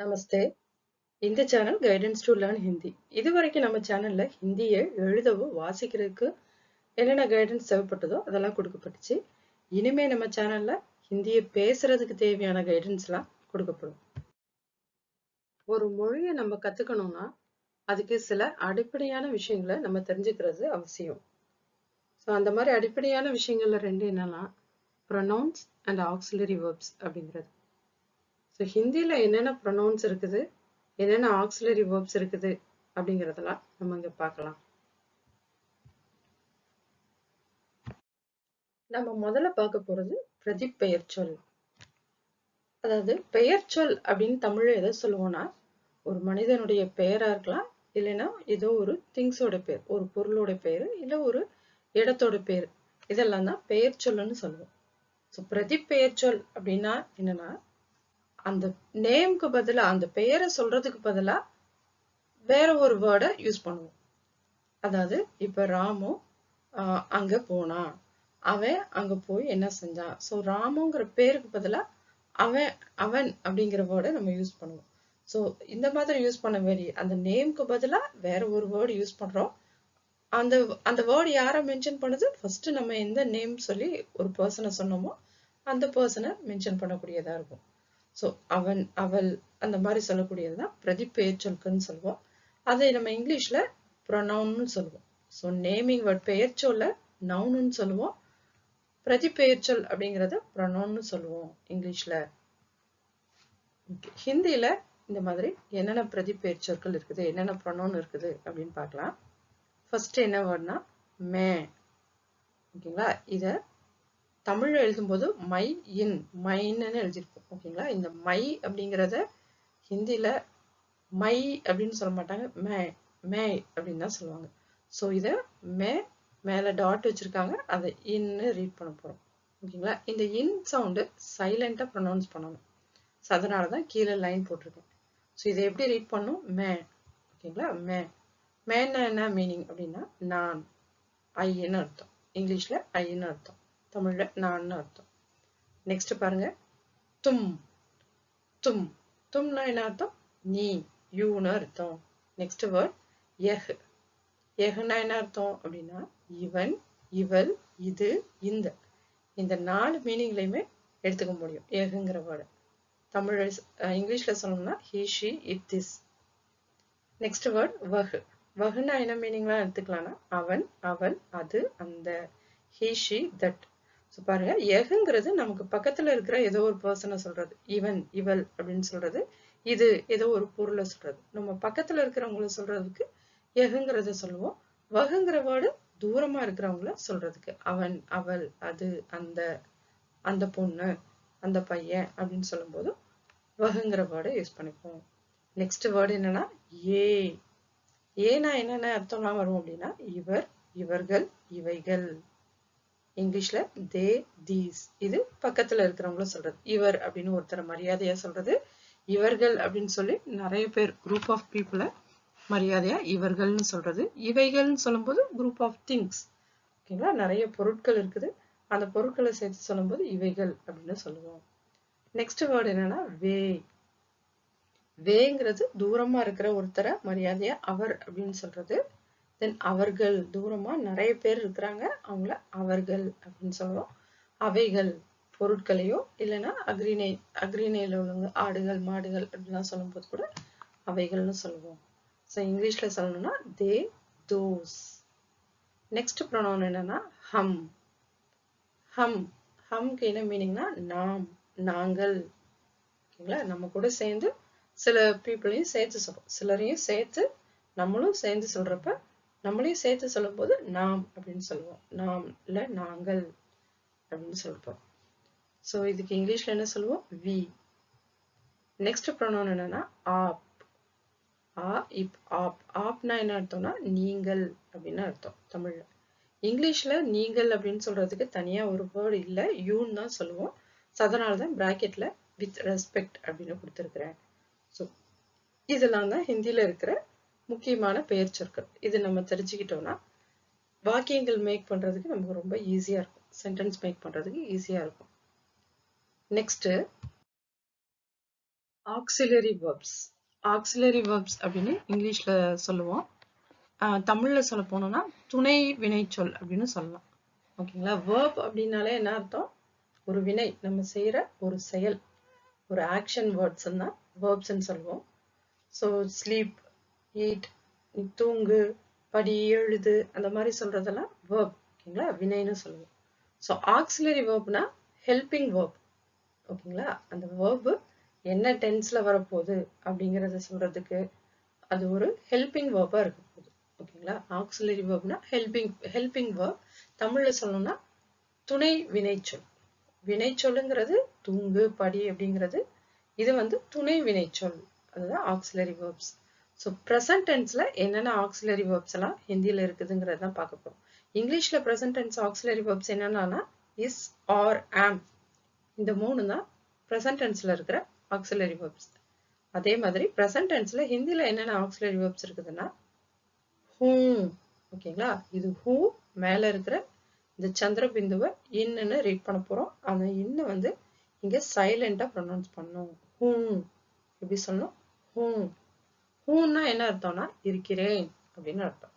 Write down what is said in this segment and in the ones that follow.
நமஸ்தே. இந்த channel guidance to learn Hindi. இதுவரைக்கும் நம்ம சேனல்ல ஹிந்தியை எழுதவும் வாசிக்கிறதுக்கு என்னென்ன கைடன்ஸ் தேவைப்பட்டதோ அதெல்லாம் கொடுக்கப்பட்டுச்சு. இனிமே நம்ம சேனல்ல ஹிந்தியை பேசுறதுக்கு தேவையான கைடன்ஸ்லாம் கொடுக்கப்படும். ஒரு மொழியை நம்ம கத்துக்கணும்னா அதுக்கு சில அடிப்படையான விஷயங்களை நம்ம தெரிஞ்சுக்கிறது அவசியம். ஸோ அந்த மாதிரி அடிப்படையான விஷயங்கள்ல ரெண்டு என்னன்னா ப்ரொனவுன்ஸ் அண்ட் ஆக்சிலரி வேர்ப்ஸ் அப்படிங்கிறது. ஸோ ஹிந்தியில என்னென்ன ப்ரொனவுன்ஸ் இருக்குது, என்னென்ன ஆக்சிலரி வேர்ப்ஸ் இருக்குது அப்படிங்கிறதெல்லாம் நம்ம இங்க பார்க்கலாம். நம்ம முதல்ல பார்க்க போறது பிரதிப்பெயர்ச்சொல். அதாவது பெயர்ச்சொல் அப்படின்னு தமிழ்ல எதை சொல்லுவோம்னா, ஒரு மனிதனுடைய பெயரா இருக்கலாம், இல்லைன்னா ஏதோ ஒரு திங்ஸோட பேர், ஒரு பொருளோட பேரு, இல்ல ஒரு இடத்தோட பேர், இதெல்லாம் தான் பெயர்ச்சொல்லுன்னு சொல்லுவோம். ஸோ பிரதிப்பெயர்ச்சொல் அப்படின்னா என்னன்னா, அந்த நேம்க்கு பதிலா, அந்த பெயரை சொல்றதுக்கு பதிலா வேற ஒரு வேர்டை யூஸ் பண்ணுவோம். அதாவது இப்ப ராமு அங்க போனான், அவன் அங்க போய் என்ன செஞ்சான். ஸோ ராமுங்கிற பேருக்கு பதிலா அவன் அப்படிங்கிற வேர்டை நம்ம யூஸ் பண்ணுவோம். ஸோ இந்த மாதிரி யூஸ் பண்ண வேண்டிய அந்த நேம்க்கு பதிலா வேற ஒரு வேர்டு யூஸ் பண்றோம். அந்த அந்த வேர்டு யாரை மென்ஷன் பண்ணுது, ஃபர்ஸ்ட் நம்ம எந்த நேம் சொல்லி ஒரு பர்சனை சொன்னோமோ அந்த பர்சனை மென்ஷன் பண்ணக்கூடியதா இருக்கும். ஸோ அவன் அவள் அந்த மாதிரி சொல்லக்கூடியதுதான் பிரதிப்பெயர்ச்சொற்கள்னு சொல்லுவோம். அதை நம்ம இங்கிலீஷ்ல ப்ரொனவுன்னு சொல்லுவோம். ஸோ நேமிங் வேர்ட் பெயர்ச்சொல்ல நவுன்னு சொல்லுவோம், பிரதிப்பெயர்ச்சொல் அப்படிங்கறத ப்ரொனவுன்னு சொல்லுவோம் இங்கிலீஷ்ல. ஹிந்தியில இந்த மாதிரி என்னென்ன பிரதிப்பெயர்ச்சொற்கள் இருக்குது, என்னென்ன ப்ரொனவுன் இருக்குது அப்படின்னு பார்க்கலாம். ஃபர்ஸ்ட் என்ன வேர்ட்னா மே. ஓகேங்களா, இத தமிழ்ல எழுதும்போது மை இன் மைன்னு எழுதியிருப்போம். ஓகேங்களா, இந்த மை அப்படிங்கிறத ஹிந்தியில மை அப்படின்னு சொல்ல மாட்டாங்க, மே மே அப்படின்னு தான் சொல்லுவாங்க. ஸோ இதை மேல டாட் வச்சிருக்காங்க, அதை இன்னு ரீட் பண்ண போறோம். ஓகேங்களா, இந்த இன் சவுண்டு சைலண்டா ப்ரொனவுன்ஸ் பண்ணணும். ஸோ அதனாலதான் கீழே லைன் போட்டிருக்கேன். ஸோ இதை எப்படி ரீட் பண்ணும், மே. ஓகேங்களா, மேன்னா என்ன மீனிங் அப்படின்னா நான், ஐன்னு அர்த்தம். இங்கிலீஷ்ல ஐன்னு அர்த்தம், தமிழ்ல நான் அர்த்தம். நெக்ஸ்ட் பாருங்க, தும். தும் தும்னா என்ன அர்த்தம், நீ, யூன்னு அர்த்தம். நெக்ஸ்ட் வேர்ட் எஹ். எஹ்னா என்ன அர்த்தம் அப்படின்னா இவன், இவள், இது, இந்த 4 மீனிங்லையுமே எடுத்துக்க முடியும் எஹ்ங்கிற வேர்டு. தமிழ் இங்கிலீஷ்ல சொல்லணும்னா he, she, it, this. Next word வஹ். வஹ்னா என்ன மீனிங்லாம் எடுத்துக்கலாம்னா அவன், அவள், அது, அந்த, he, she, that. ஸோ பாருங்க, எஹ்ங்கிறது நமக்கு பக்கத்துல இருக்கிற ஏதோ ஒரு பர்சனை சொல்றது, இவன், இவள் அப்படின்னு சொல்றது, இது ஏதோ ஒரு பொருளை சொல்றது. நம்ம பக்கத்துல இருக்கிறவங்கள சொல்றதுக்கு எஹ்ங்கிறத சொல்லுவோம். வஹ்ங்கிற வேர்டு தூரமா இருக்கிறவங்கள சொல்றதுக்கு அவன், அவள், அது, அந்த பொண்ணு, அந்த பையன் அப்படின்னு சொல்லும் போது வஹ்ங்கிற வேர்டை யூஸ் பண்ணிப்போம். நெக்ஸ்ட் வேர்டு என்னன்னா ஏ. ஏனா என்னென்ன அர்த்தம்லாம் வரும் அப்படின்னா இவர், இவர்கள், இவைகள். இங்கிலீஷ்ல தே, தீஸ். இது பக்கத்துல இருக்கிறவங்கள சொல்றது. இவர் அப்படின்னு ஒருத்தரை மரியாதையா சொல்றது, இவர்கள் அப்படின்னு சொல்லி நிறைய பேர் குரூப் ஆஃப் பீப்புளை மரியாதையா இவர்கள்னு சொல்றது. இவைகள்னு சொல்லும்போது குரூப் ஆஃப் திங்ஸ். ஓகேங்களா, நிறைய பொருட்கள் இருக்குது, அந்த பொருட்களை சேர்த்து சொல்லும்போது இவைகள் அப்படின்னு சொல்லுவோம். நெக்ஸ்ட் வேர்டு என்னன்னா வே. வேங்கிறது தூரமா இருக்கிற ஒருத்தரை மரியாதையா அவர் அப்படின்னு சொல்றது. தென் அவர்கள், தூரமா நிறைய பேர் இருக்கிறாங்க, அவங்கள அவர்கள் அப்படின்னு சொல்லுவோம். அவைகள் பொருட்களையோ இல்லைன்னா அக்ரிணையில உள்ளவங்க ஆடுகள், மாடுகள் அப்படிலாம் சொல்லும் போது கூட அவைகள்னு சொல்லுவோம். ஸோ இங்கிலீஷ்ல சொல்லணும்னா தே, தோஸ். நெக்ஸ்ட் ப்ரொனவுன் என்னன்னா ஹம். ஹம்க்கு என்ன மீனிங்னா நாம், நாங்கள். ஓகேங்களா, நம்ம கூட சேர்ந்து சில பீப்புளையும் சேர்த்து சொல்றோம், சிலரையும் சேர்த்து நம்மளும் சேர்ந்து சொல்றப்ப நம்மளையும் சேர்த்து சொல்லும் போது நாம் அப்படின்னு சொல்லுவோம். நாம் இல்ல நாங்கள் அப்படின்னு சொல்றோம். ஸோ இதுக்கு இங்கிலீஷ்ல என்ன சொல்லுவோம், வி. நெக்ஸ்ட் ப்ரொனவுன் என்னன்னா ஆப். ஆப்னா என்ன அர்த்தம்னா நீங்கள் அப்படின்னு அர்த்தம் தமிழ்ல. இங்கிலீஷ்ல நீங்கள் அப்படின்னு சொல்றதுக்கு தனியா ஒரு வேர்டு இல்லை, யூன்னு தான் சொல்லுவோம். அதனாலதான் பிராக்கெட்ல வித் ரெஸ்பெக்ட் அப்படின்னு கொடுத்துருக்கிறேன். ஸோ இதெல்லாம் தான் ஹிந்தியில இருக்கிற முக்கியமான பெயர் சொற்கள். இது நம்ம தெரிஞ்சுக்கிட்டோம்னா வாக்கியங்கள் மேக் பண்றதுக்கு நமக்கு ரொம்ப ஈஸியா இருக்கும், சென்டென்ஸ் மேக் பண்றதுக்கு ஈஸியா இருக்கும். Next auxiliary verbs. Auxiliary verbs அப்படின்னு இங்கிலீஷ்ல சொல்லுவோம். தமிழ்ல சொல்ல போனோம்னா துணை வினைச்சொல் அப்படின்னு சொல்லலாம். ஓகேங்களா? verb அப்படின்னாலே என்ன அர்த்தம்? ஒரு வினை, நம்ம செய்யற ஒரு செயல், ஒரு ஆக்ஷன் வேர்ட்ஸ் தான் verbsன்னு சொல்லுவோம். ஸோ ஸ்லீப், ஈட், தூங்கு, படி, எழுது, அந்த மாதிரி சொல்றதெல்லாம் verb. ஓகேங்களா? வினைன்னு சொல்லுவோம். ஸோ ஆக்சிலரி verbனா ஹெல்பிங் verb. ஓகேங்களா? அந்த verb என்ன டென்ஸ்ல வரப்போகுது அப்படிங்கறத சொல்றதுக்கு அது ஒரு ஹெல்பிங் verb இருக்க போகுது. ஓகேங்களா? ஆக்சிலரி verbனா ஹெல்பிங் verb. தமிழ்ல சொல்லணும்னா துணை வினைச்சொல். வினைச்சொல்லுங்கிறது தூங்கு, படி அப்படிங்கிறது இது வந்து துணை வினைச்சொல். அதுதான் ஆக்சிலரி verbs. ஸோ ப்ரெசன்ட் டென்ஸ்ல என்னென்ன ஆக்சிலரி verbs எல்லாம் ஹிந்தியில இருக்குதுங்கிறத தான் பார்க்க போறோம். இங்கிலீஷ்ல ப்ரெசன்ட் டென்ஸ் ஆக்சிலரி verbs என்னென்னா இஸ், ஆர், ஆம், இந்த மூணு தான் ப்ரெசன்ட் டென்ஸ்ல இருக்கிற ஆக்சிலரி verbs. அதே மாதிரி ப்ரெசன்ட் டென்ஸ்ல ஹிந்தியில என்னென்ன ஆக்சிலரி verbs இருக்குதுன்னா whom. ஓகேங்களா? இது who மேல இருக்கிற இந்த சந்திர பிந்துவை இன்னுன்னு ரீட் பண்ண போறோம். அந்த இன்ன வந்து இங்க சைலண்டா ப்ரொனவுன்ஸ் பண்ணணும். whom எப்படி சொல்லணும்? whom. whomனா என்ன அர்த்தம்னா இருக்கிறேன் அப்படின்னு அர்த்தம்.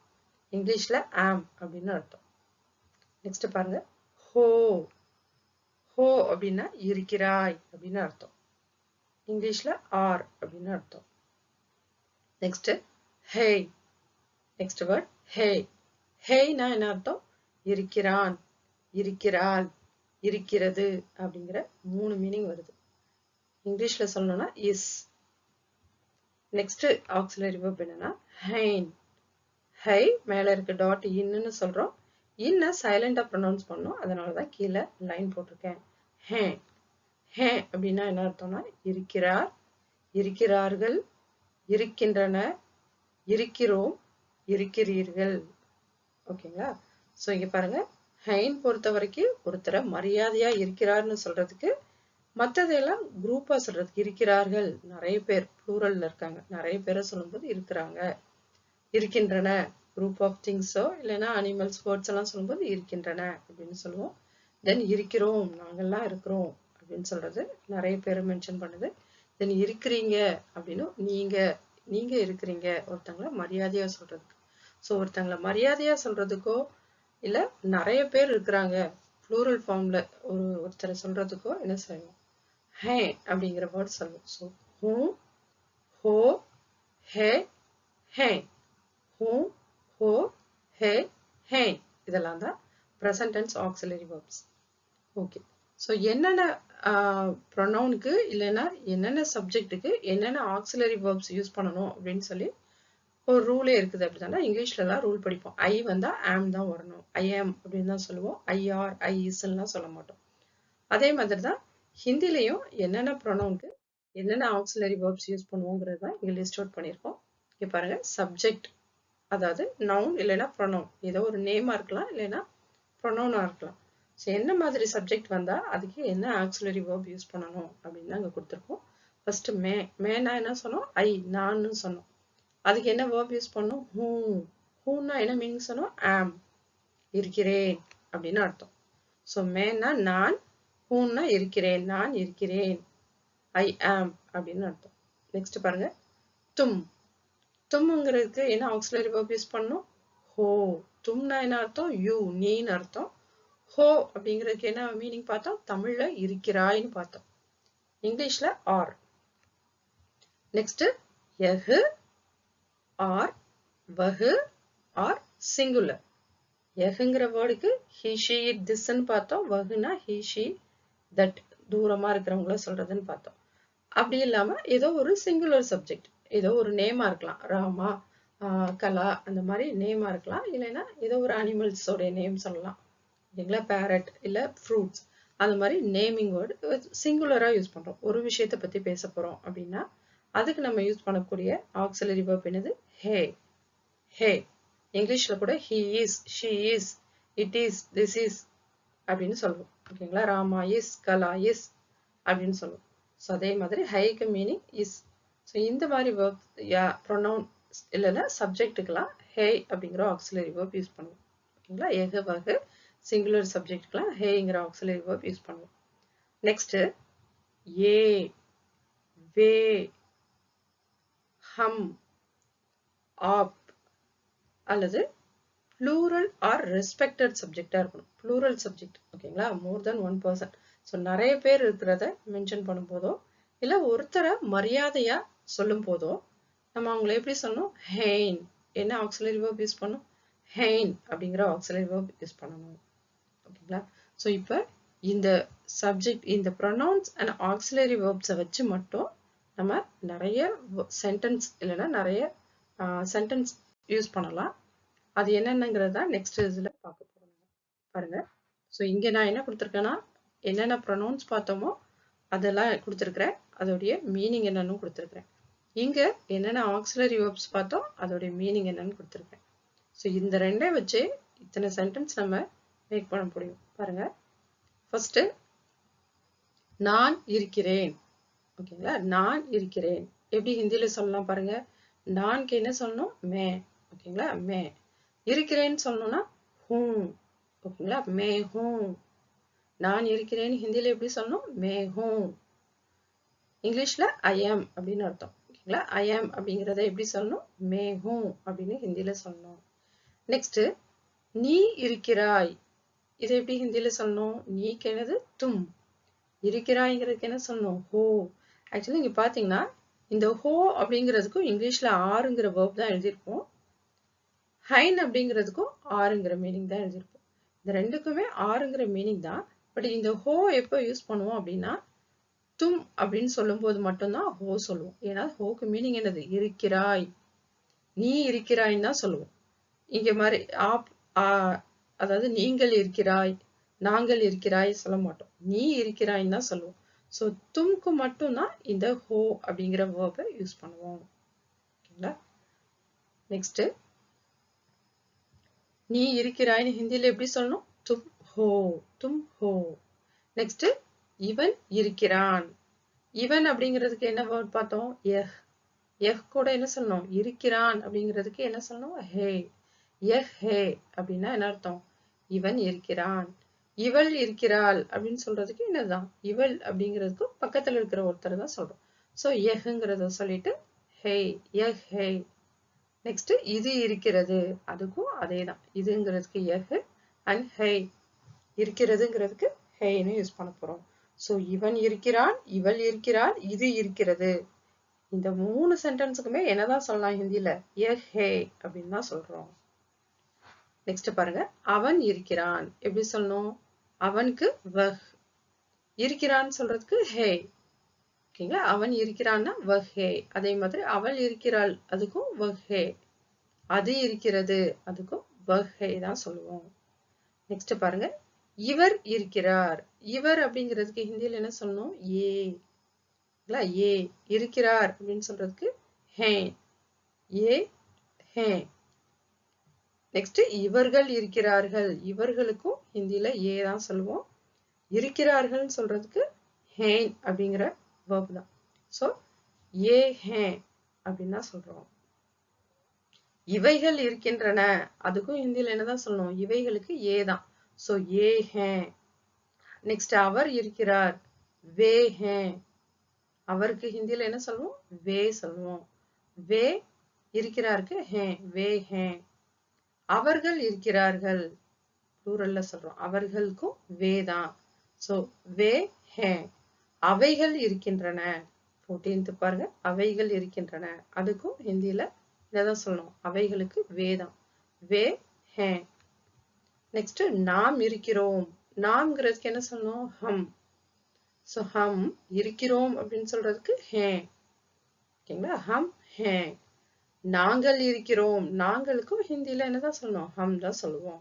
இங்கிலீஷ்ல am அப்படின்னு அர்த்தம். நெக்ஸ்ட் பாருங்க, ho. ho அப்படின்னா இருக்கிறாய் அப்படின்னு அர்த்தம். இங்கிலீஷ்ல are அப்படின்னு அர்த்தம். Next hey. Next word hey. heyனா என்ன அர்த்தம்? இருக்கிறான், இருக்கிறாள், இருக்கிறது அப்படிங்கிற மூணு மீனிங் வருது. இங்கிலீஷ்ல சொல்லணும்னா இஸ். நெக்ஸ்ட் ஆக்சிலரி verb என்னன்னா hein. ஹை மேல இருக்க டாட் இன்னுன்னு சொல்றோம். இன்ன சைலண்டா ப்ரொனவுன்ஸ் பண்ணோம். அதனாலதான் கீழே லைன் போட்டிருக்கேன். ஹே. ஹே அப்படின்னா என்ன அர்த்தம்னா இருக்கிறார், இருக்கிறார்கள், இருக்கின்றன, இருக்கிறோம், இருக்கிறீர்கள். ஓகேங்களா? ஸோ இங்க பாருங்க, ஹைன் பொறுத்த வரைக்கும் ஒருத்தரை மரியாதையா இருக்கிறார்னு சொல்றதுக்கு, மற்றதெல்லாம் குரூப்பா சொல்றதுக்கு இருக்கிறார்கள், நிறைய பேர் ப்ளூரல்ல இருக்காங்க, நிறைய பேரை சொல்லும்போது இருக்கிறாங்க. இருக்கின்றன குரூப் ஆஃப் திங்ஸோ இல்லைன்னா அனிமல்ஸ், வேர்ட்ஸ் எல்லாம் சொல்லும்போது இருக்கின்றன அப்படின்னு சொல்லுவோம். தென் இருக்கிறோம், நாங்கள்லாம் இருக்கிறோம் அப்படின்னு சொல்றது நிறைய பேர் மென்ஷன் பண்ணுது. தென் இருக்கிறீங்க அப்படின்னு நீங்க இருக்கிறீங்க ஒருத்தங்களை மரியாதையா சொல்றதுக்கு. ஸோ ஒருத்தங்களை மரியாதையா சொல்றதுக்கோ இல்ல நிறைய பேர் இருக்கிறாங்க ப்ளூரல் ஃபார்ம்ல ஒருத்தரை சொல்றதுக்கோ என்ன செய்யணும்? ஹே அப்படிங்கிற வேர்ட் சொல்லுவோம். ஸோ ஹூ, ஹோ, ஹே, ஹே. whom, who, he, hey. இதெல்லாம் தான் present tense auxiliary verbs. Okay. So என்னென்ன ப்ரொனவுனுக்கு இல்லைன்னா என்னென்ன சப்ஜெக்ட்டுக்கு என்னென்ன ஆக்சிலரி verbs யூஸ் பண்ணணும் அப்படின்னு சொல்லி ஒரு ரூலே இருக்குது. அப்படின்னா இங்கிலீஷ்லலாம் ரூல் படிப்போம். ஐ வந்தா ஆம் தான் வரணும். ஐ ஆம் அப்படின்னு தான் சொல்லுவோம். ஐ ஆர், ஐ இஸ்லாம் சொல்ல மாட்டோம். அதே மாதிரி தான் ஹிந்திலையும் என்னென்ன ப்ரொனவுனுக்கு என்னென்ன ஆக்சிலரி verbs யூஸ் பண்ணுவோங்கிறது தான் இங்கே லிஸ்ட் அவுட் பண்ணியிருக்கோம். இங்கே பாருங்க, சப்ஜெக்ட் அதாவது நவுன் இல்லைன்னா ப்ரொனவுன், ஏதோ ஒரு நேமா இருக்கலாம் இல்லைன்னா ப்ரொனவுனா இருக்கலாம். ஸோ என்ன மாதிரி சப்ஜெக்ட் வந்தா அதுக்கு என்ன ஆக்சிலரி verb யூஸ் பண்ணணும் அப்படின்னு தான் அங்கே கொடுத்துருக்கோம். ஃபர்ஸ்ட் மேனா என்ன சொன்னோம்? ஐ, நான் சொன்னோம். அதுக்கு என்ன verb யூஸ் பண்ணோம்? ஹூன்னா என்ன மீனிங் சொன்னோம்? ஆம், இருக்கிறேன் அப்படின்னு அர்த்தம். ஸோ மேனா நான், ஹூன்னா இருக்கிறேன், நான் இருக்கிறேன், ஐ ஆம் அப்படின்னு அர்த்தம். நெக்ஸ்ட் பாருங்க, தும். தும்ங்கிறதுக்கு என்ன ஆக்சிலரி verb யூஸ் பண்ணணும்? ஹோ. தும்னா என்ன அர்த்தம்? யூ, நீன்னு அர்த்தம். ஹோ அப்படிங்கிறதுக்கு என்ன மீனிங் பார்த்தோம்? தமிழ்ல இருக்கிறாய்னு பார்த்தோம். இங்கிலீஷ்ல ஆர். நெக்ஸ்ட் எஹு, ஆர், வஹு, ஆர் சிங்குலர். எஹுங்கிற வேர்டுக்கு ஹி, ஷி, இட், திஸ்ன்னு பார்த்தோம். வஹுனா ஹி, ஷி, தட், தூரமா இருக்கிறவங்கள சொல்றதுன்னு பார்த்தோம். அப்படி இல்லாம ஏதோ ஒரு சிங்குலர் சப்ஜெக்ட், ஏதோ ஒரு நேமா இருக்கலாம். ராமா, கலா, அந்த மாதிரி நேமா இருக்கலாம். இல்லைன்னா ஏதோ ஒரு அனிமல்ஸோடைய நேம் சொல்லலாம். இல்லைங்களா? பேரட் இல்ல ஃப்ரூட்ஸ், அந்த மாதிரி நேமிங் வேர்டு சிங்குலரா யூஸ் பண்றோம். ஒரு விஷயத்தை பத்தி பேச போறோம் அப்படின்னா அதுக்கு நம்ம யூஸ் பண்ணக்கூடிய ஆக்சிலரி verb என்னது? ஹே. ஹே. இங்கிலீஷ்ல கூட he is, she is, it is, this is அப்படின்னு சொல்லுவோம். ஓகேங்களா? ராமா இஸ், கலா இஸ் அப்படின்னு சொல்லுவோம். ஸோ அதே மாதிரி ஹைக்கு மீனிங் இஸ். ஸோ இந்த மாதிரி verb ப்ரொனவுன் இல்லைன்னா சப்ஜெக்ட்டுக்கெல்லாம் ஹே அப்படிங்கிற ஆக்சிலரி verb யூஸ் பண்ணுவோம். ஓகேங்களா? எகு, வகு, சிங்குலர் சப்ஜெக்ட்க்குலாம் ஹேங்கிற ஆக்சிலரி verb யூஸ் பண்ணுவோம். நெக்ஸ்ட் ஏ, வே, ஹம், ஆப் அல்லது plural or respected subject இருக்கணும். plural subject ஓகேங்களா, more than one person. So நிறைய பேர் இருக்கிறத மென்ஷன் பண்ணும் போதோ இல்லை ஒருத்தரை மரியாதையா சொல்லும் போதோ நம்ம அவங்களை எப்படி சொல்லணும்? ஹெயின். என்ன ஆக்சிலரி verb யூஸ் பண்ணணும்? ஹெயின் அப்படிங்கிற ஆக்சிலரி verb யூஸ் பண்ணணும். ஓகேங்களா. ஸோ இப்போ இந்த சப்ஜெக்ட், இந்த ப்ரொனவுன்ஸ் அண்ட் ஆக்சிலரி வேர்ப்ஸை வச்சு மட்டும் நம்ம நிறைய சென்டென்ஸ் இல்லைன்னா நிறைய சென்டென்ஸ் யூஸ் பண்ணலாம். அது என்னென்னங்கிறத நெக்ஸ்ட் இதில் பார்க்க போகிறோம். பாருங்க. ஸோ இங்கே நான் என்ன கொடுத்துருக்கேன்னா, என்னென்ன ப்ரொனவுன்ஸ் பார்த்தோமோ அதெல்லாம் கொடுத்துருக்குறேன், அதோடைய மீனிங் என்னன்னு கொடுத்துருக்குறேன். இங்கே என்னென்ன ஆக்சிலரி வேர்ப்ஸ் பார்த்தோம் அதோடைய மீனிங் என்னன்னு கொடுத்துருக்கேன். ஸோ இந்த ரெண்டே வச்சு இத்தனை சென்டென்ஸ் நம்ம மேக் பண்ண முடியும். பாருங்க. ஃபர்ஸ்ட் நான் இருக்கிறேன். ஓகேங்களா, நான் இருக்கிறேன் எப்படி ஹிந்தியில சொல்லலாம் பாருங்க. நான்கு என்ன சொல்லணும்? மே. ஓகேங்களா, மே. இருக்கிறேன்னு சொல்லணும்னா ஹூம். ஓகேங்களா, மே ஹூம். நான் இருக்கிறேன்னு ஹிந்தியில எப்படி சொல்லணும்? மே ஹூம். இங்கிலீஷ்ல ஐ ஆம் அப்படின்னு அர்த்தம். ஓகேங்களா, ஐ ஆம் அப்படிங்கிறத எப்படி சொல்லணும்? மே ஹூம் அப்படின்னு ஹிந்தியில சொல்லணும். நெக்ஸ்ட் நீ இருக்கிறாய். இதை எப்படி ஹிந்தியில சொல்லணும்? நீக்கு என்னது? தும். இருக்கிறாய்ங்கிறதுக்கு என்ன சொல்லணும்? ஹோ. ஆக்சுவலி இங்க பாத்தீங்கன்னா இந்த ஹோ அப்படிங்கிறதுக்கும் இங்கிலீஷ்ல ஆறுங்கிற வேர்ப் தான் எழுதியிருப்போம். ஹைன் அப்படிங்கிறதுக்கும் ஆறுங்கிற மீனிங் தான் எழுதியிருப்போம். இந்த ரெண்டுக்குமே ஆறுங்கிற மீனிங் தான். பட் இந்த ஹோ எப்போ யூஸ் பண்ணுவோம் அப்படின்னா தும் அப்படின்னு சொல்லும் போது மட்டும்தான் ஹோ சொல்லுவோம். ஏன்னா ஹோக்கு மீனிங் என்னது? இருக்கிறாய், நீ இருக்கிறாய்ன்னு தான் சொல்லுவோம். இங்க மாதிரி அதாவது நீங்கள் இருக்கிறாய், நாங்கள் இருக்கிறாய் சொல்ல மாட்டோம். நீ இருக்கிறாய்ன்னு தான் சொல்லுவோம். ஸோ தும்க்கு மட்டும்தான் இந்த ஹோ அப்படிங்கிற வேர்பை யூஸ் பண்ணுவோம். ஓகேங்களா. நெக்ஸ்ட் நீ இருக்கிறாய்னு ஹிந்தியில எப்படி சொல்லணும்? தும் ஹோ, தும் ஹோ. நெக்ஸ்ட் இவன் இருக்கிறான். இவன் அப்படிங்கிறதுக்கு என்ன வேர்ட் பார்த்தோம்? எஹ். எஹ் கூட என்ன சொல்லணும்? இருக்கிறான் அப்படிங்கிறதுக்கு என்ன சொல்லணும்? ஹே. எஹ் ஹே அப்படின்னா என்ன அர்த்தம்? இவன் இருக்கிறான். இவள் இருக்கிறாள் அப்படின்னு சொல்றதுக்கு என்னதான்? இவள் அப்படிங்கிறதுக்கு பக்கத்துல இருக்கிற ஒருத்தர் தான் சொல்றோம். ஸோ எஹ்ங்கிறத சொல்லிட்டு ஹே, எஹ் ஹே. நெக்ஸ்ட் இது இருக்கிறது, அதுக்கும் அதே தான். இதுங்கிறதுக்கு எஹ் அண்ட் ஹே, இருக்கிறதுங்கிறதுக்கு ஹேன்னு யூஸ் பண்ண போறோம். ஸோ இவன் இருக்கிறான், இவள் இருக்கிறாள், இது இருக்கிறது. இந்த மூணு சென்டென்ஸுக்குமே என்னதான் சொல்லலாம் ஹிந்தியில? எஹ் ஹே அப்படின்னு தான் சொல்றோம். நெக்ஸ்ட் பாருங்க. அவன் இருக்கிறான் எப்படி சொல்லணும்? அவனுக்கு வஹ். இருக்கிறான்னு சொல்றதுக்கு ஹே. ஓகேங்களா, அவன் இருக்கிறான்னா வஹ் ஹே. அதே மாதிரி அவள் இருக்கிறாள், அதுக்கும் வஹ் ஹே. அது இருக்கிறது, அதுக்கும் வஹ் ஹே தான் சொல்லுவோம். நெக்ஸ்ட் பாருங்க. இவர் இருக்கிறார். இவர் அப்படிங்கிறதுக்கு ஹிந்தியில என்ன சொல்லணும்? ஏ. ஏ. இருக்கிறார் அப்படின்னு சொல்றதுக்கு ஹே. ஏ ஹே. நெக்ஸ்ட் இவர்கள் இருக்கிறார்கள். இவர்களுக்கும் ஹிந்தியில ஏ தான் சொல்லுவோம். இருக்கிறார்கள் சொல்றதுக்கு ஹேன் அப்படிங்கிற verb தான். ஸோ ஏ ஹே அப்படின்னு தான் சொல்றோம். இவைகள் இருக்கின்றன, அதுக்கும் ஹிந்தியில என்னதான் சொல்லணும்? இவைகளுக்கு ஏ தான். ஸோ ஏ ஹே. நெக்ஸ்ட் அவர் இருக்கிறார், வே ஹே. அவருக்கு ஹிந்தியில என்ன சொல்லுவோம்? வே சொல்லுவோம். வே இருக்கிறாருக்கு ஹே, வே ஹே. அவர்கள் இருக்கிறார்கள், ப்ளூரல்ல சொல்றோம். அவர்களுக்கும் வே தான். ஸோ வே ஹே. அவைகள் இருக்கின்றன. 14th பாருங்க. அவைகள் இருக்கின்றன, அதுக்கும் ஹிந்தியில இதான் சொல்லணும். அவைகளுக்கு வே தான். வே ஹே. நெக்ஸ்ட் நாம் இருக்கிறோம். நாம்ங்கிறதுக்கு என்ன சொல்லணும்? ஹம். ஸோ ஹம் இருக்கிறோம் அப்படின்னு சொல்றதுக்கு ஹே. ஓகேங்களா, ஹம் ஹே. நாங்கள் இருக்கிறோம். நாங்களுக்கும் ஹிந்தியில என்னதான் சொல்லணும்? ஹம் தான் சொல்லுவோம்.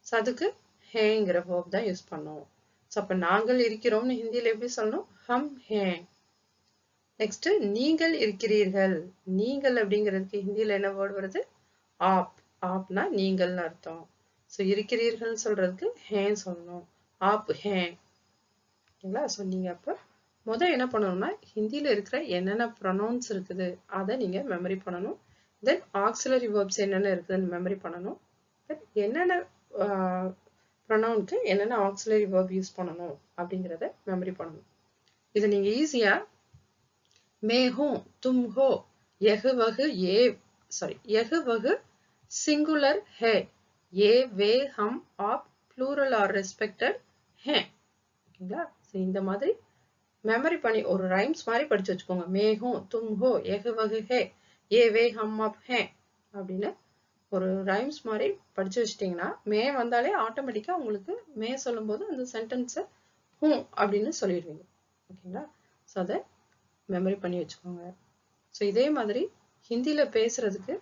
ஸோ அதுக்கு ஹேங்கிற verb தான் யூஸ் பண்ணுவோம். ஸோ அப்ப நாங்கள் இருக்கிறோம்னு ஹிந்தியில எப்படி சொல்லணும்? ஹம் ஹே. நெக்ஸ்ட் நீங்கள் இருக்கிறீர்கள். நீங்கள் அப்படிங்கிறதுக்கு ஹிந்தியில என்ன வேர்டு வருது? ஆப். ஆப்னா நீங்கள்னு அர்த்தம். ஸோ இருக்கிறீர்கள் சொல்றதுக்கு ஹே சொல்லணும். ஆப் ஹே. ஓகேங்களா. ஸோ நீங்க அப்ப என்ன பண்ணணும்னா ஹிந்தியில இருக்கிற என்னென்ன ப்ரொனவுன்ஸ் இருக்குது அதை நீங்க மெமரி பண்ணணும். தென் ஆக்சிலரி வேர்ப்ஸ் என்னென்ன இருக்குதுன்னு மெமரி பண்ணணும். தென் என்னென்ன ப்ரொனவுனுக்கு என்னென்ன ஆக்சிலரி வேர்ப் யூஸ் பண்ணணும் அப்படிங்கிறத மெமரி பண்ணணும். இதை நீங்க ஈஸியா मैं हूं, तुम हो, यह वह ये सॉरी यह वह सिंगुलर है, ये वे हम आप प्लूरल ஆர் ரெஸ்பெக்டட் हैं. ஓகேங்களா? ஸோ இந்த மாதிரி மெமரி பண்ணி ஒரு ரைம்ஸ் மாதிரி படிச்சு வச்சுக்கோங்க. மே ஹோ, தும் ஹோ, எஹ் வஹ் ஹே, ஏ வே ஹம் அப் ஹே அப்படின்னு ஒரு ரைம்ஸ் மாதிரி படிச்சு வச்சிட்டிங்கன்னா மே வந்தாலே ஆட்டோமேட்டிக்கா உங்களுக்கு மே சொல்லும்போது அந்த சென்டென்ஸை ஹூ அப்படின்னு சொல்லிடுவீங்க. ஓகேங்களா? ஸோ அதை மெமரி பண்ணி வச்சுக்கோங்க. ஸோ இதே மாதிரி ஹிந்தியில பேசுறதுக்கு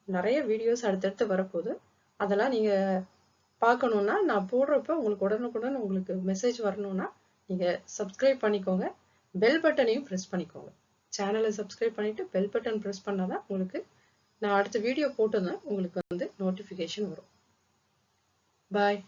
நிறைய வீடியோஸ் அடுத்தடுத்து வரப்போகுது. அதெல்லாம் நீங்க பார்க்கணும்னா நான் போடுறப்ப உங்களுக்கு உடனுக்குடன் உங்களுக்கு மெசேஜ் வரணும்னா நீங்க சப்ஸ்கிரைப் பண்ணிக்கோங்க. பெல் பட்டனையும் ப்ரெஸ் பண்ணிக்கோங்க. சேனலை சப்ஸ்கிரைப் பண்ணிட்டு பெல் பட்டன் ப்ரெஸ் பண்ணாதான் உங்களுக்கு நான் அடுத்த வீடியோ போட்டதும் உங்களுக்கு வந்து நோட்டிஃபிகேஷன் வரும். பாய்.